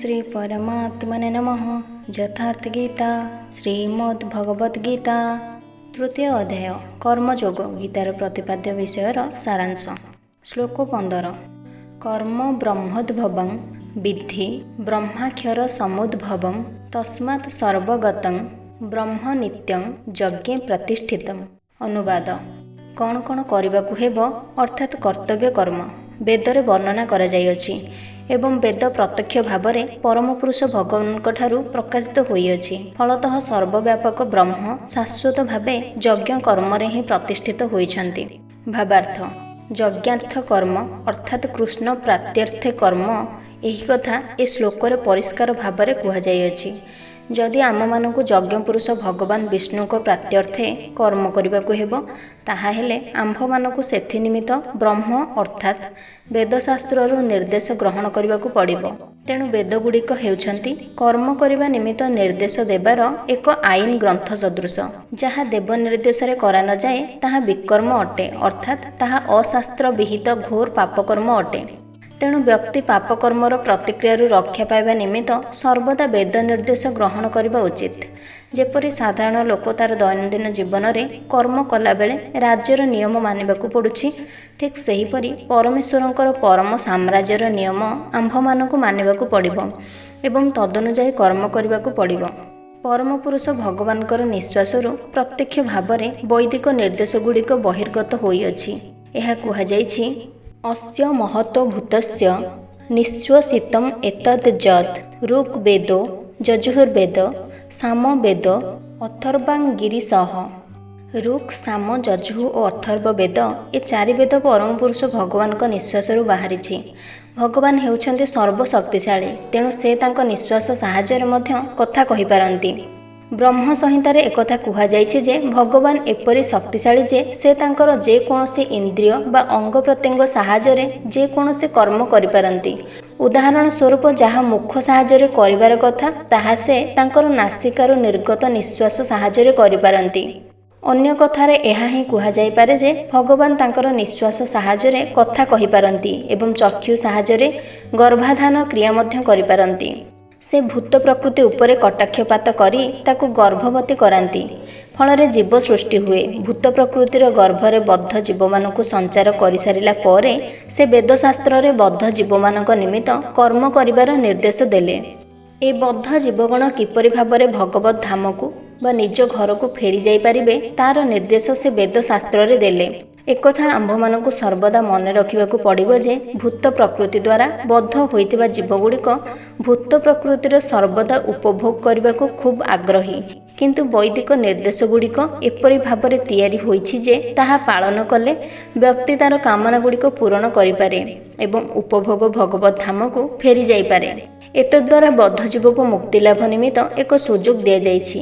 श्री परमात्मने नमः। यथार्थ गीता श्रीमद् भगवद गीता तृतीय अध्याय कर्मयोग गीतार प्रतिपाद्य विषयर सारांश। श्लोक 15 कर्म ब्रह्मोद्भवं विद्धि ब्रह्माक्षर समुद्भवं तस्मात् सर्वगतं ब्रह्म नित्यं यज्ञे प्रतिष्ठितम्। अनुवाद कौन कौन करबाकू हेबो अर्थात कर्तव्य कर्म वेदरे वर्णना करा जाइअछि एवं वेद प्रत्यक्ष भाव में परम पुरुष भगवान प्रकाशित होइअछि। फलतः सर्वव्यापक ब्रह्म शाश्वत भावे यज्ञ कर्म ही प्रतिष्ठित होइछन्ति। भावार्थ यज्ञार्थ कर्म अर्थात कृष्ण प्राप्त्यर्थे कर्म एही कथा ए श्लोक परिष्कार भाव में कहुଯାଇଛି। जदि आम मानक यज्ञ पुरुष भगवान विष्णु को प्राप्त्यर्थे कर्म करबाकू हेबो ताहा हेले आम्भ मानक सेथि निमित्त ब्रह्म अर्थात वेदशास्त्ररु निर्देश ग्रहण करबाकू पड़िबो। तेणु वेदगुड़िक हेउछन्ति कर्म करबा निमित्त निर्देश देबार एक आईन ग्रंथ सदृश। जहाँ देव निर्देश करा न जाए ताहा विकर्म अटे अर्थात ताहा अशास्त्र विहित घोर पापकर्म अटे। तेणु व्यक्ति पापकर्मर प्रतिक्रिया रक्षा पाइबा निमित्त सर्वदा वेद निर्देश ग्रहण करबा उचित। जेपरि साधारण लोक तार दैनंदिन जीवन में कर्म कला बेले राज्यर नियम मानिबाकू पड़ुछि, ठीक सेहीपरि परमेश्वरंकर परम साम्राज्यर नियम आम्भ मानकू मानिबाकू पड़िबो एवं तदनुसार कर्म करबाकू पड़िबो। परम पुरुष भगवानकर निश्वासरु प्रत्यक्ष भाव में वैदिक निर्देश गुड़िक बहिर्गत होइअछि। एहा कुहाଯାଇଛି अस्य महतो भूतस्य निश्वसितम् एतद् यत् ऋग्वेदो यजुर्वेद सामवेद अथर्वांगिरीसः। ऋक् साम यजु और अथर्व वेद ए चारि वेद परम पुरुष भगवान का निश्वास बाहरी। भगवान हेउछन्ति सर्वशक्तिशाली, तेणु से तांको निश्वास साहाय्य मध्य कथा कहि पारंती। ब्रह्म संहितार एकथा कुहाଯାଇଛି जे भगवान एपरि शक्तिशाली जे से तांकर जे कोनोसी इंद्रिय बा अंग प्रत्यंग साहाय्य जे कोनोसी कर्म करिपारंती। उदाहरण स्वरूप जहाँ मुख साहाय्य करिवार कथा ताहा से तांकर नासिकार निर्गत निश्वास साहाय्य करिपारंती। अन्य कथारे एहा ही कुहाଯାଇ पारे जे भगवान तांकर निश्वास साहाय्य कथा कहिपारंती एवं चक्षु साहाय्य गर्भाधान क्रिया मध्य करिपारंती। से भूत प्रकृति उपरे कटाक्षपात करी ताकू गर्भवती करांती। फल जीव सृष्टि हुए। भूत प्रकृतिर गर्भरे बद्ध जीव मानक संचार कर सारिला परे से वेदशास्त्र रे बद्ध जीव मानक निमित्त कर्म करिवार निर्देश देले। ए बद्ध जीवगण किपरि भाबरे भगवत धाम को बा निज घर को फेरी जाई पारिबे तार निर्देश से वेदशास्त्र रे देले। एकथा आम्भ मानक सर्वदा मन रखिबाकू पड़िबो जे भूत प्रकृति द्वारा बद्ध होइतिबा जीवगुड़िक भूत प्रकृतिर सर्वदा उपभोग करबाकू खूब आग्रही, किंतु वैदिक निर्देश गुड़िक एपरि भाबरे तैयारी होइछि जे ताहा पालन कले व्यक्ति तार कामना गुड़िक पूरण करिपारे एवं उपभोग भगवत धाम को फेरी जाई पारे। एतद्वारा बद्ध जीव को मुक्ति लाभ निमित्त एक सुजोग दिया जाइछि।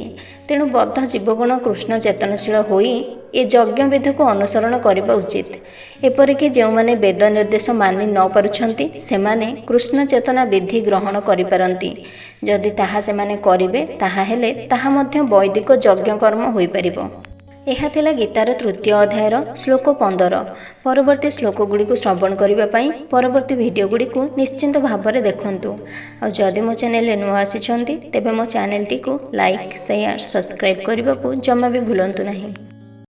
तेणु बद्ध जीवगण कृष्ण चेतनशील होई ए यज्ञ विधि को अनुसरण करबा उचित। एपरिक जो माने वेद निर्देश मानि न पारुछन्ति सेमाने कृष्ण चेतना विधि ग्रहण करिपारन्ति। जदि ताहा सेमाने करिवे ताहा हेले ताहा मध्य वैदिक यज्ञ कर्म होई परिबो। यह थिला गीतार तृतीय अध्यायर श्लोक 15। परवर्ती श्लोक गुड़ी को श्रवण करने पाई परवर्ती वीडियो गुड़ी को निश्चिंत भाव में देखंतु। और जदि मो चैनल नुआ आसिछन्ति तेबे मो चैनल टी को लाइक शेयर सब्सक्राइब करने को जमा भी भूलंतु नहीं।